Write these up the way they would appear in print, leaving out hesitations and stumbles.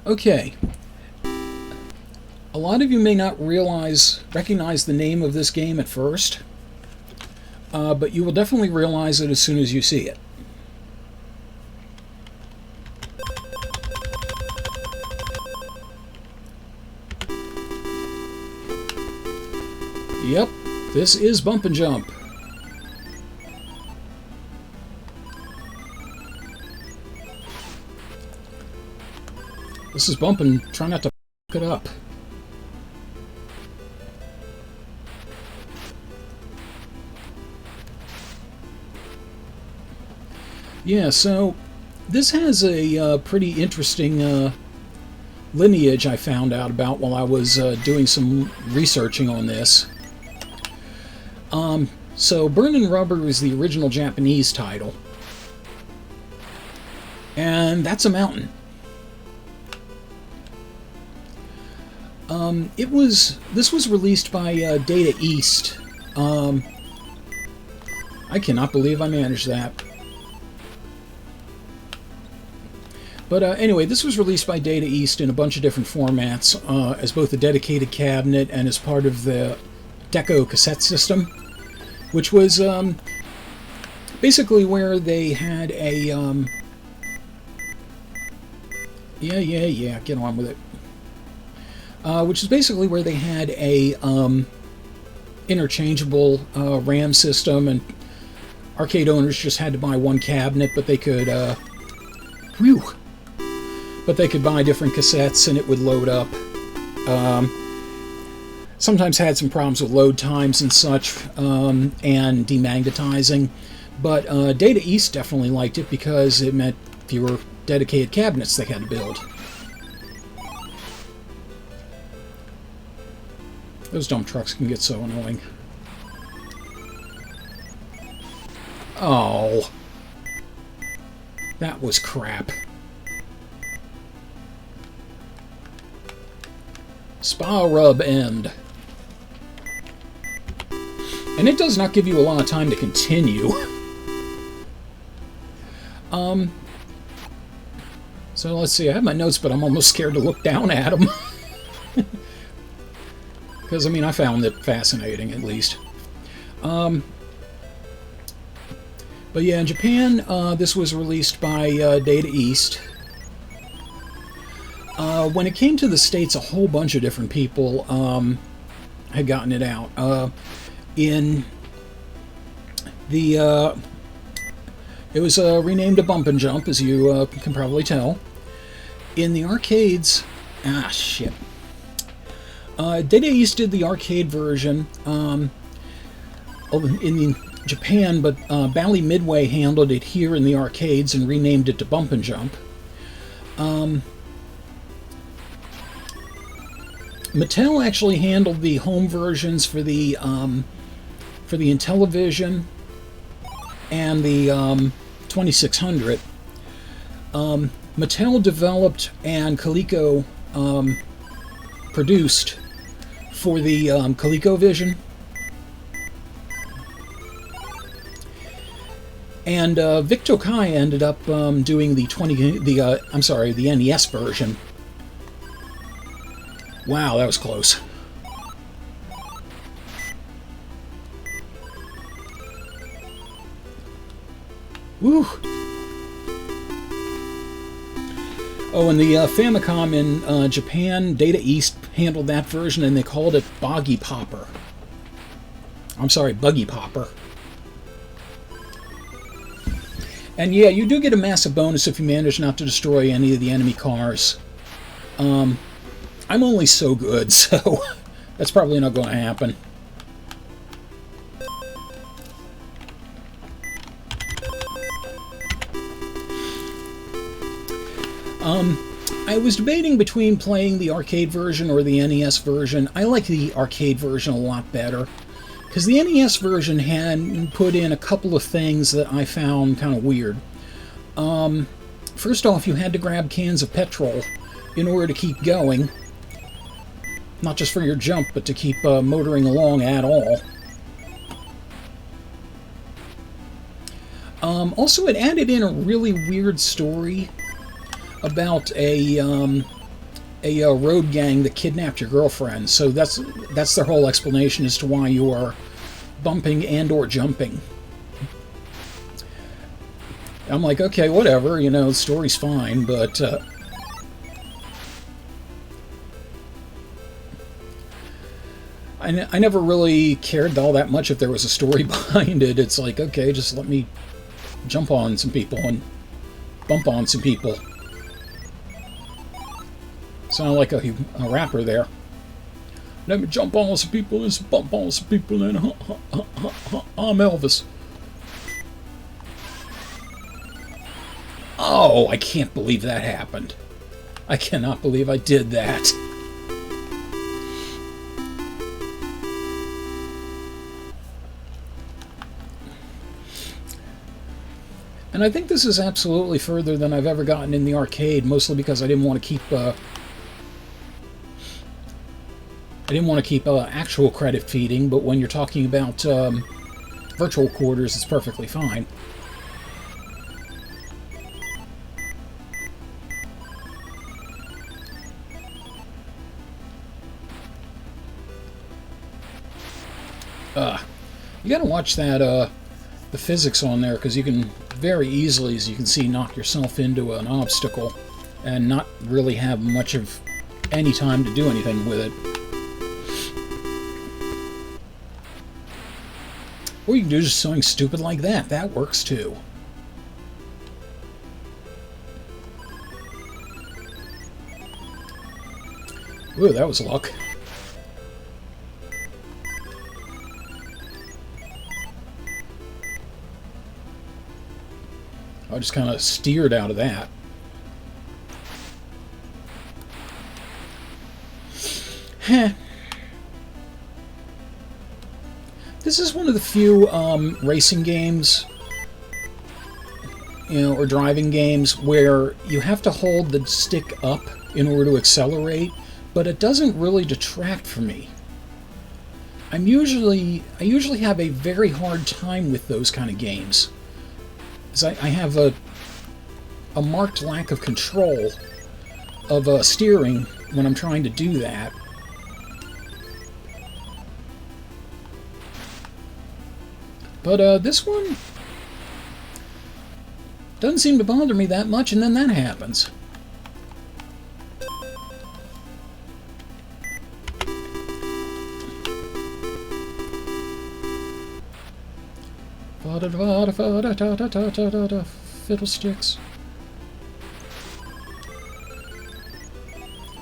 Okay, a lot of you may not recognize the name of this game at first, but you will definitely realize it as soon as you see it. Yep, this is Bump and Jump. This is Bump and try not to f*** it up. Yeah, so this has a pretty interesting lineage I found out about while I was doing some researching on this. So Burnin Rubber is the original Japanese title. And that's a mountain. This was released by Data East. I cannot believe I managed that. But anyway, this was released by Data East in a bunch of different formats, as both a dedicated cabinet and as part of the Deco cassette system, which was basically where they had a... yeah, get on with it. Which is basically where they had a interchangeable RAM system, and arcade owners just had to buy one cabinet, but they could buy different cassettes and it would load up. Sometimes had some problems with load times and such, and demagnetizing, but Data East definitely liked it because it meant fewer dedicated cabinets they had to build. Those dump trucks can get so annoying. Oh. That was crap. Spa rub end. And it does not give you a lot of time to continue. So let's see, I have my notes, but I'm almost scared to look down at them. Because, I mean, I found it fascinating, at least. But yeah, in Japan, this was released by Data East. When it came to the States, a whole bunch of different people had gotten it out. It was renamed a Bump and Jump, as you can probably tell. In the arcades... Ah, shit. Data East did the arcade version in Japan, but Bally Midway handled it here in the arcades and renamed it to Bump and Jump. Mattel actually handled the home versions for the Intellivision and the 2600. Mattel developed and Coleco produced for the ColecoVision, and Vic Tokai ended up doing the NES version. Wow, that was close. Woo! Oh, and the Famicom in Japan, Data East handled that version, and they called it Buggy Popper. And yeah, you do get a massive bonus if you manage not to destroy any of the enemy cars. I'm only so good, so that's probably not going to happen. I was debating between playing the arcade version or the NES version. I like the arcade version a lot better, because the NES version had put in a couple of things that I found kind of weird. First off, you had to grab cans of petrol in order to keep going. Not just for your jump, but to keep motoring along at all. Also, it added in a really weird story about a a road gang that kidnapped your girlfriend. So that's their whole explanation as to why you are bumping and or jumping. I'm like, okay, whatever, you know, the story's fine, but I never really cared all that much if there was a story behind it. It's like, okay, just let me jump on some people and bump on some people. Sound like a rapper there. Let me jump on some people and bump on some people and I'm Elvis. Oh, I can't believe that happened. I cannot believe I did that. And I think this is absolutely further than I've ever gotten in the arcade, mostly because I didn't want to keep actual credit feeding, but when you're talking about virtual quarters, it's perfectly fine. You gotta watch that, the physics on there, because you can very easily, as you can see, knock yourself into an obstacle and not really have much of any time to do anything with it. Or you can do just something stupid like that. That works too. Ooh, that was luck. I just kind of steered out of that. Heh. This is one of the few racing games, you know, or driving games where you have to hold the stick up in order to accelerate, but it doesn't really detract from me. I usually have a very hard time with those kind of games. I have a marked lack of control of steering when I'm trying to do that. But this one doesn't seem to bother me that much, and then that happens. Fiddlesticks.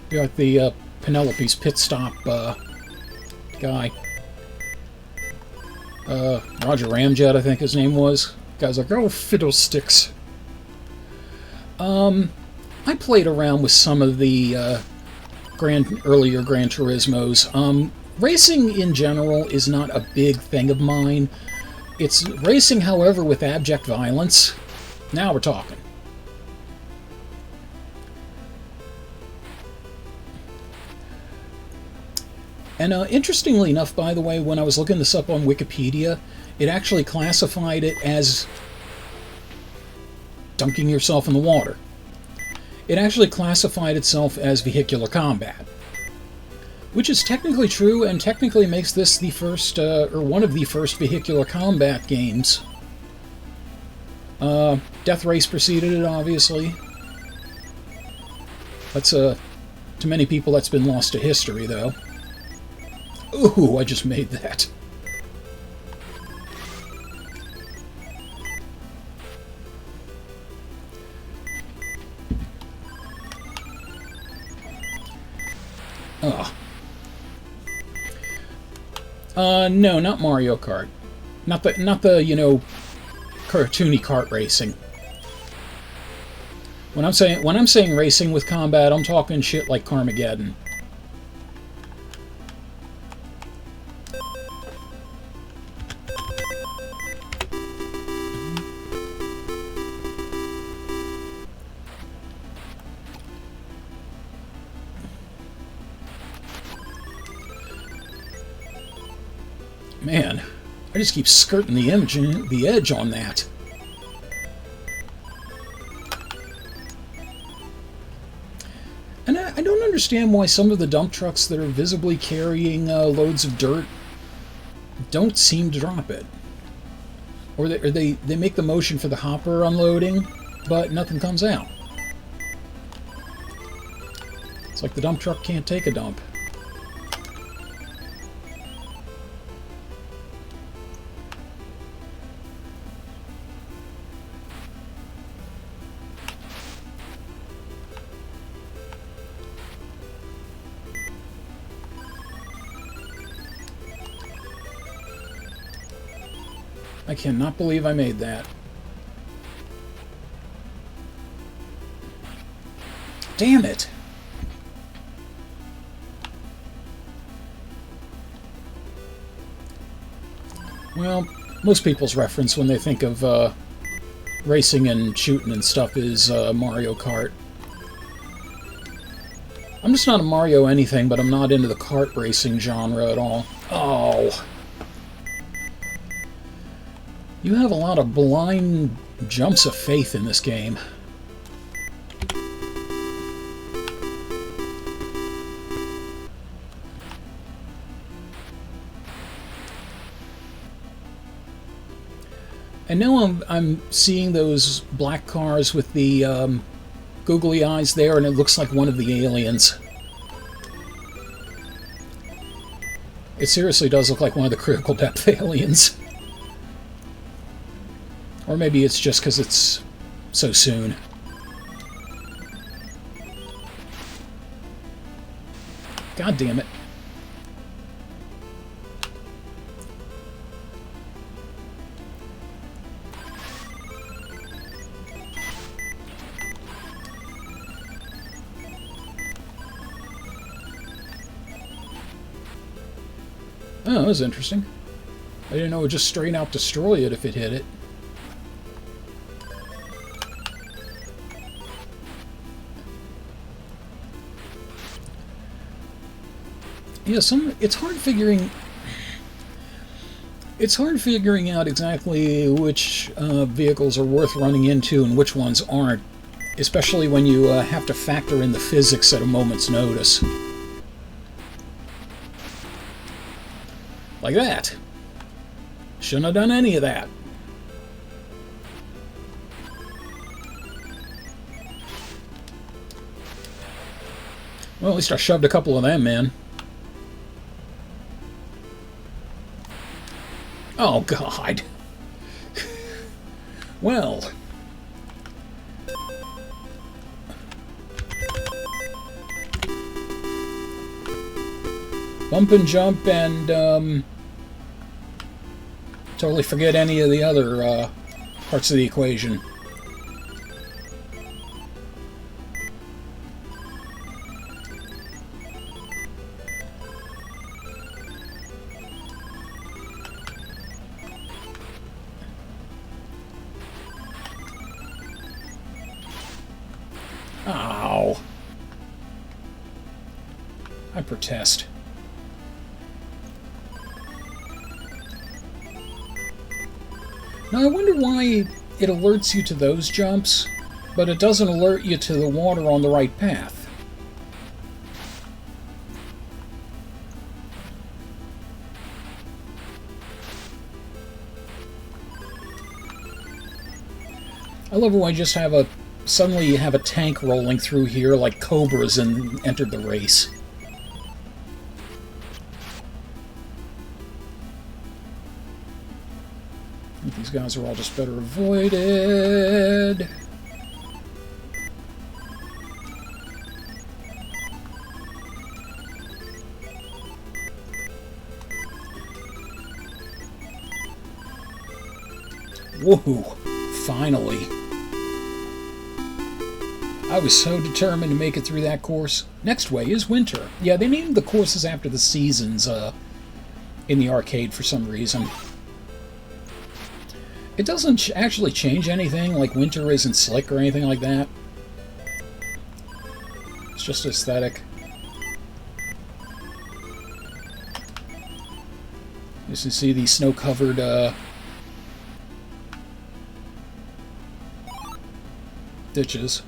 You're like the Penelope's pit stop guy. Roger Ramjet, I think his name was. Guy's like, oh, fiddlesticks. I played around with some of the earlier Gran Turismos. Racing in general is not a big thing of mine. It's racing, however, with abject violence. Now we're talking. And interestingly enough, by the way, when I was looking this up on Wikipedia, it actually classified it as dunking yourself in the water. It actually classified itself as vehicular combat, which is technically true and technically makes this the first, or one of the first vehicular combat games. Death Race preceded it, obviously. That's, to many people, that's been lost to history, though. Ooh, I just made that. No, not Mario Kart. Not the, you know, cartoony kart racing. When I'm saying racing with combat, I'm talking shit like Carmageddon. Man, I just keep skirting the edge on that. And I don't understand why some of the dump trucks that are visibly carrying loads of dirt don't seem to drop it. Or they make the motion for the hopper unloading, but nothing comes out. It's like the dump truck can't take a dump. I cannot believe I made that. Damn it! Well, most people's reference when they think of racing and shooting and stuff is Mario Kart. I'm just not a Mario anything, but I'm not into the kart racing genre at all. Oh! You have a lot of blind jumps of faith in this game. And now I'm seeing those black cars with the googly eyes there, and it looks like one of the aliens. It seriously does look like one of the critical depth aliens. Or maybe it's just because it's so soon. God damn it. Oh, that was interesting. I didn't know it would just straight out destroy it if it hit it. Yeah, it's hard figuring out exactly which vehicles are worth running into and which ones aren't, especially when you have to factor in the physics at a moment's notice. Like that. Shouldn't have done any of that. Well, at least I shoved a couple of them, man. Oh, God. Well. Bump and jump and, totally forget any of the other, parts of the equation. Ow. I protest. Now I wonder why it alerts you to those jumps, but it doesn't alert you to the water on the right path. I love how I just have a... Suddenly you have a tank rolling through here like cobras and entered the race. I think these guys are all just better avoided. Woohoo! Finally. I was so determined to make it through that course. Next way is winter. Yeah, they named the courses after the seasons in the arcade for some reason. It doesn't actually change anything, like winter isn't slick or anything like that. It's just aesthetic. You can see these snow-covered ditches.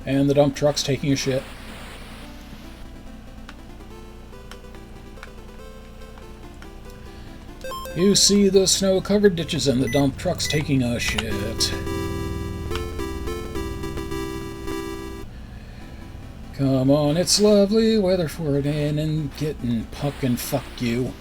And the dump truck's taking a shit. You see the snow-covered ditches and the dump trucks taking a shit. Come on, it's lovely weather for it in and getting puck and fuck you.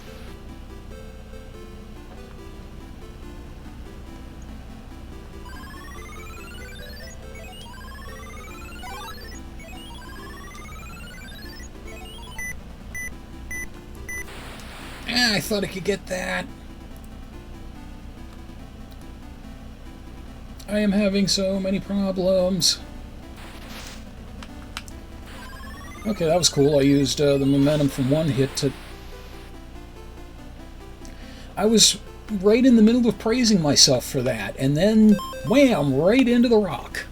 I thought I could get that. I am having so many problems. Okay, that was cool. I used the momentum from one hit to... I was right in the middle of praising myself for that, and then, wham, right into the rock.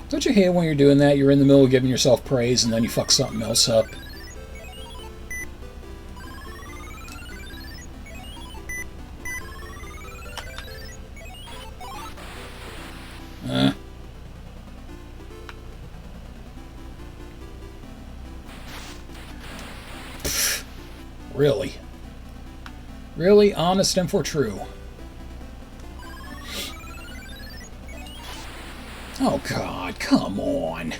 Don't you hate when you're doing that? You're in the middle of giving yourself praise, and then you fuck something else up. Really? Really? Honest and for true? Oh, God, come on.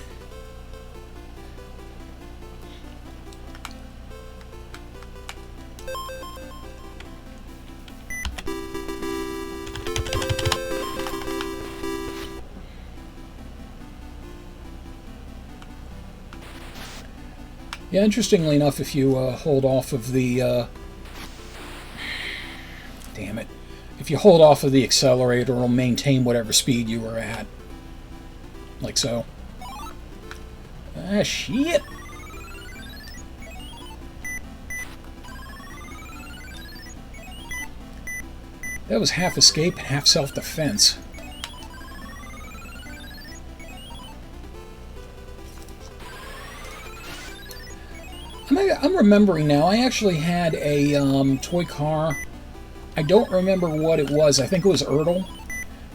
Yeah, interestingly enough, if you hold off of the... damn it. If you hold off of the accelerator, it'll maintain whatever speed you were at. Like so. Ah, shit! That was half escape and half self-defense. I'm remembering now, I actually had a toy car. I don't remember what it was. I think it was Ertl.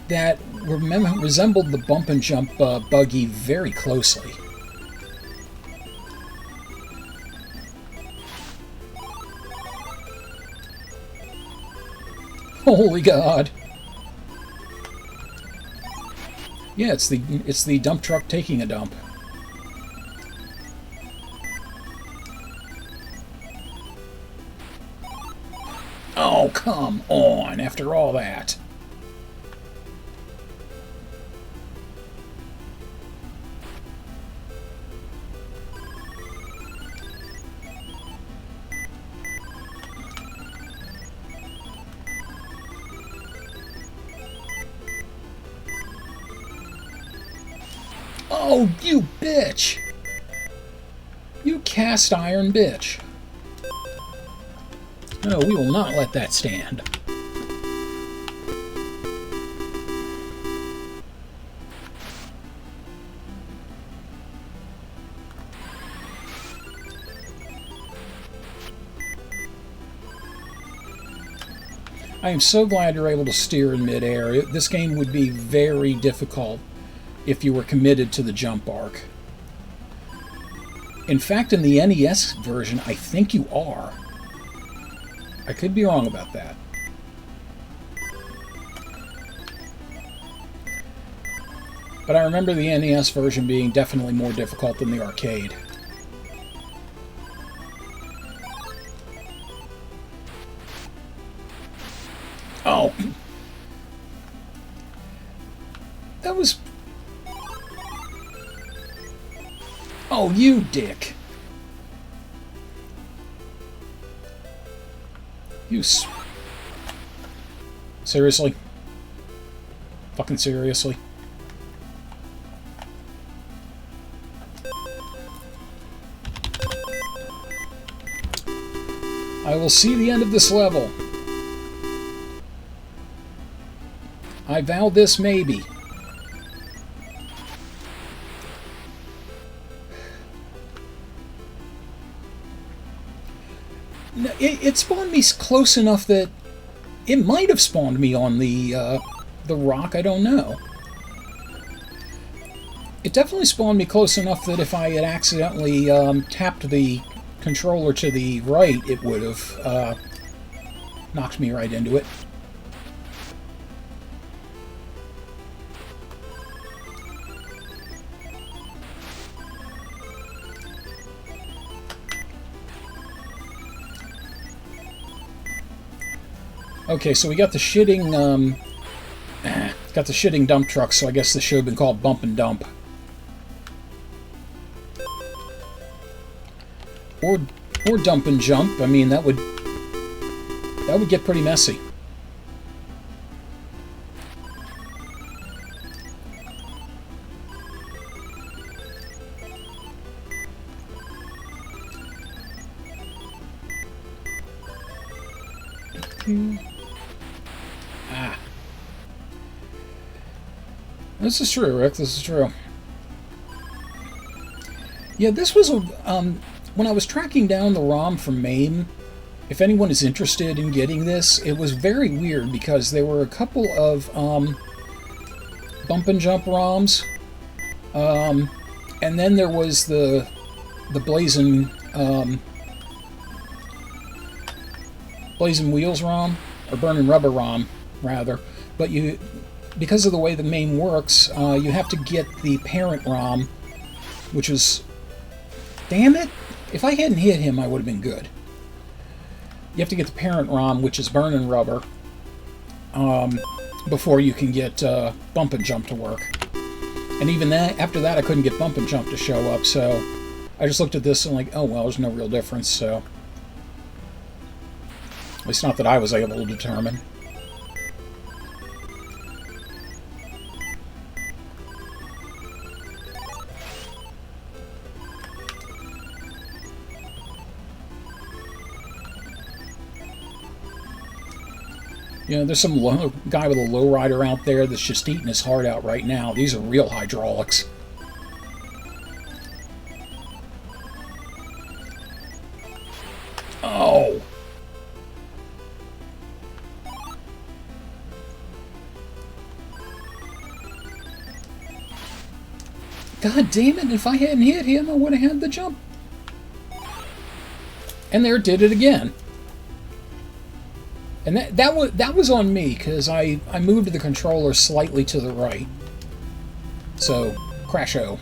That resembled the bump and jump buggy very closely. Holy God! Yeah, it's the dump truck taking a dump. Oh, come on! After all that. Oh, you bitch! You cast iron bitch. No, we will not let that stand. I am so glad you're able to steer in midair. This game would be very difficult if you were committed to the jump arc. In fact, in the NES version, I think you are. I could be wrong about that. But I remember the NES version being definitely more difficult than the arcade. Oh! That was... Oh, you dick! You seriously? Fucking seriously? I will see the end of this level. I vow this maybe. It spawned me close enough that it might have spawned me on the rock. I don't know. It definitely spawned me close enough that if I had accidentally tapped the controller to the right, it would have knocked me right into it. Okay, so we got the shitting, got the shitting dump truck, so I guess this should have been called Bump and Dump. Or Dump and Jump. I mean, that would get pretty messy. Ah. This is true, Rick. This is true. Yeah, this was a... when I was tracking down the ROM from MAME, if anyone is interested in getting this, it was very weird because there were a couple of bump and jump ROMs, and then there was the Blazing Wheels ROM, or Burnin' Rubber ROM, rather. But because of the way the MAME works, you have to get the parent ROM, which was... Damn it! If I hadn't hit him, I would have been good. You have to get the parent ROM, which is Burnin' Rubber, before you can get Bump and Jump to work. And even that, after that, I couldn't get Bump and Jump to show up, so I just looked at this and like, oh well, there's no real difference, so... At least not that I was able to determine. You know, there's some guy with a lowrider out there that's just eating his heart out right now. These are real hydraulics. Oh! God damn it, if I hadn't hit him, I would have had the jump. And there it did it again. And that was on me, because I moved the controller slightly to the right. So, crash-o.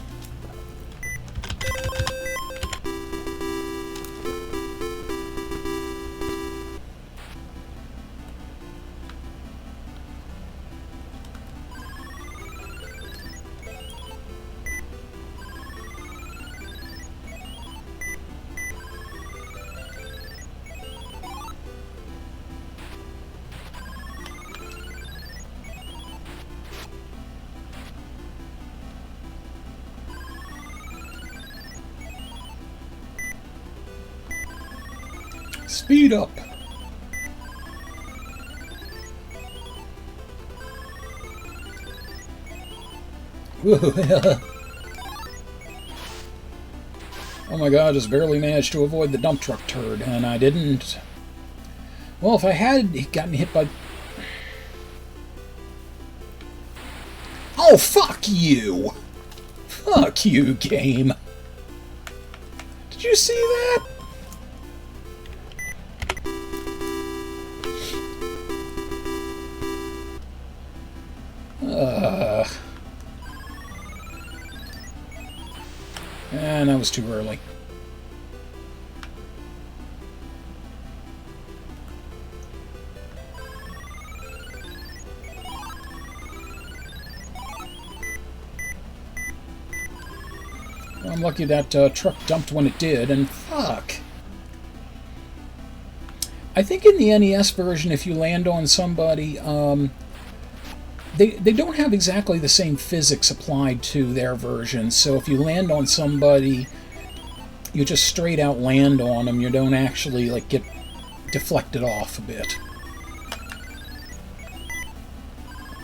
Speed up! Oh my god, I just barely managed to avoid the dump truck turd, and I didn't... Well, if I had gotten hit by... Oh, fuck you! Fuck you, game! Did you see that? And that was too early. Well, I'm lucky that truck dumped when it did, and fuck. I think in the NES version, if you land on somebody, They don't have exactly the same physics applied to their version, so if you land on somebody, you just straight out land on them, you don't actually like get deflected off a bit.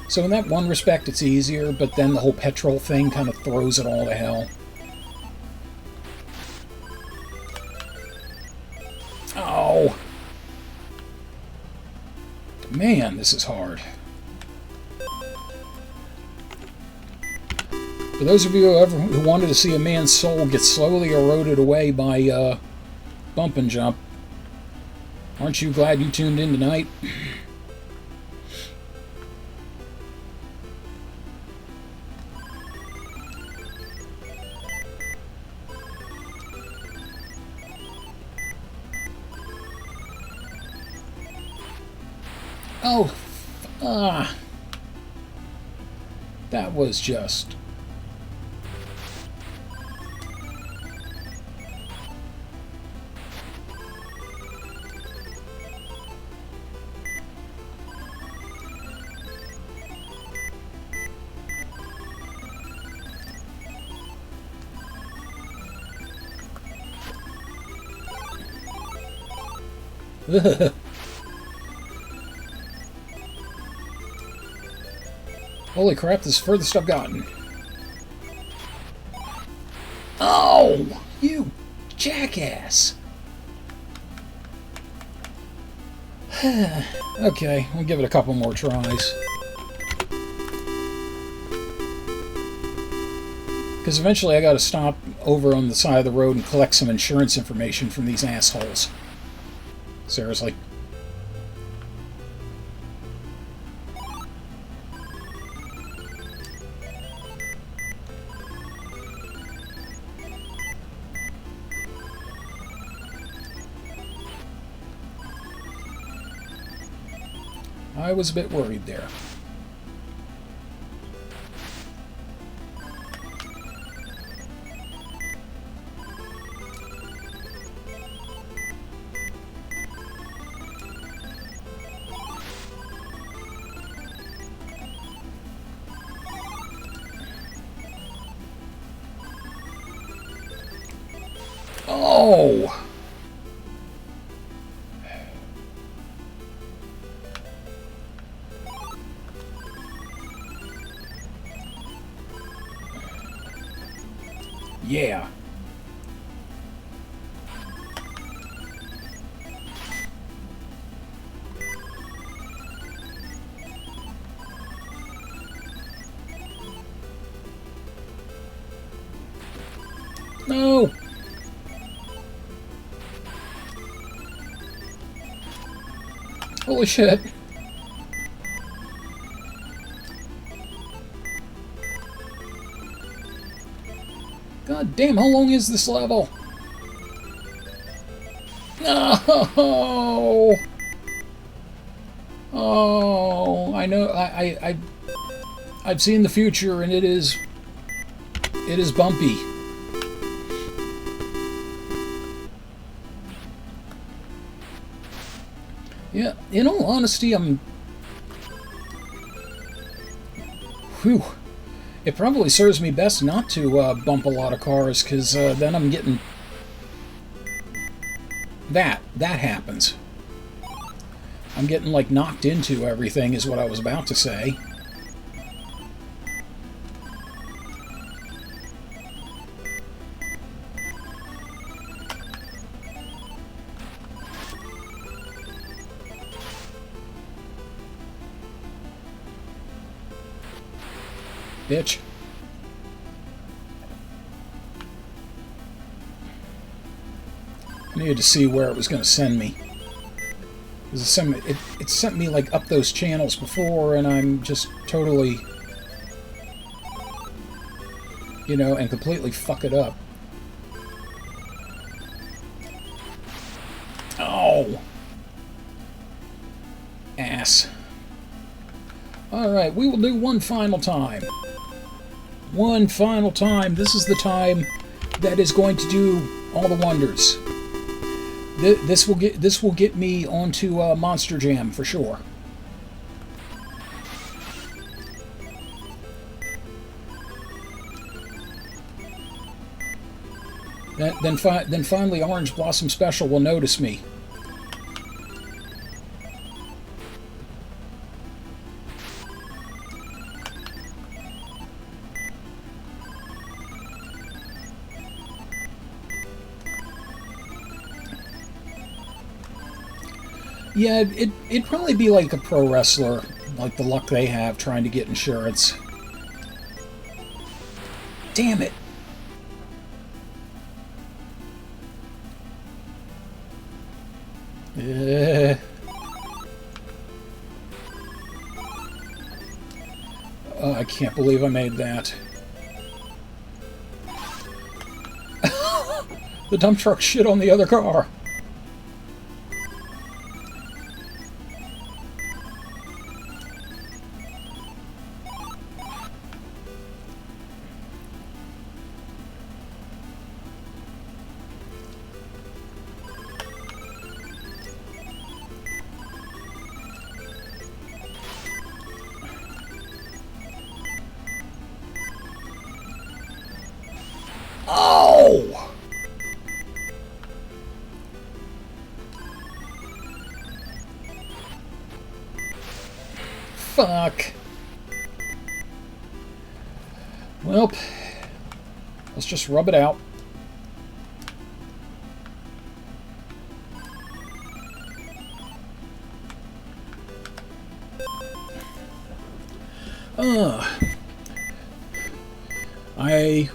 So in that one respect it's easier, but then the whole petrol thing kind of throws it all to hell. Oh! Man, this is hard. For those of you who wanted to see a man's soul get slowly eroded away by bump and jump, aren't you glad you tuned in tonight? Oh, that was just... Holy crap, this is the furthest I've gotten. Oh, you jackass. Okay, we'll give it a couple more tries. Because eventually I gotta stop over on the side of the road and collect some insurance information from these assholes. Seriously. I was a bit worried there. Oh! Yeah. No. Holy shit. God damn, how long is this level? No! Oh, I know, I've seen the future, and it is bumpy. Yeah, in all honesty, whew. It probably serves me best not to bump a lot of cars, because then I'm getting... That happens. I'm getting, like, knocked into everything, is what I was about to say. Bitch. I needed to see where it was going to send me. It sent me like up those channels before, and I'm just totally, you know, and completely fuck it up. Oh! Ass. Alright, we will do one final time. One final time. This is the time that is going to do all the wonders. This will get me onto Monster Jam for sure. Then finally Orange Blossom Special will notice me. Yeah, it'd probably be like a pro wrestler, like the luck they have trying to get insurance. Damn it. I can't believe I made that. The dump truck shit on the other car. Oh! Fuck. Well, let's just rub it out. I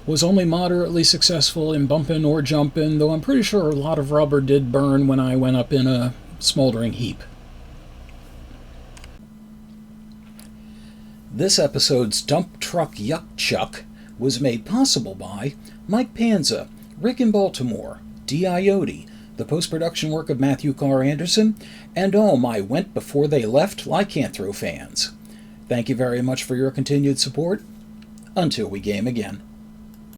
was only moderately successful in bumping or jumping, though I'm pretty sure a lot of rubber did burn when I went up in a smoldering heap. This episode's Dump Truck Yuck Chuck was made possible by Mike Panza, Rick in Baltimore, D. Iotti, the post-production work of Matthew Carr Anderson, and all my Went Before They Left Lycanthro fans. Thank you very much for your continued support. Until we game again.